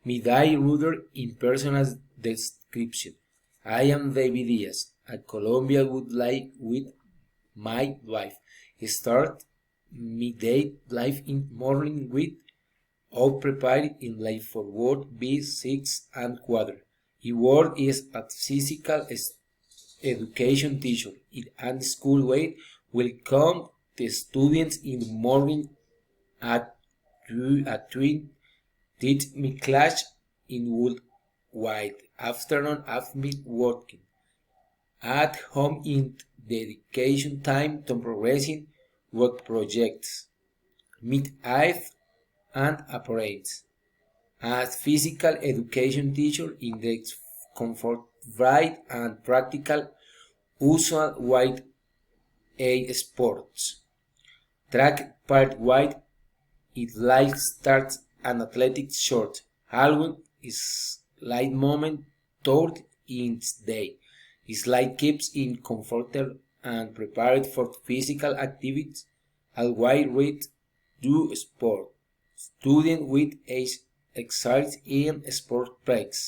Me die rooted in personal description. I am David Diaz. A Colombia would like with my wife. Start midday life in morning with all prepared in life for work B6 and 1/4. He work is a physical education teacher in a school where will come the students in the morning at 3 teach me class in wood white afternoon of me working at home in dedication time to progressing work projects meet eyes and appearance as physical education teacher in the comfort bright and practical usual white a sports track part white it light starts an athletic short. Halloween is light moment toward its day. His light keeps in comfortable and prepared for physical activities. Al white read do sport. Student with age exercise in sport breaks.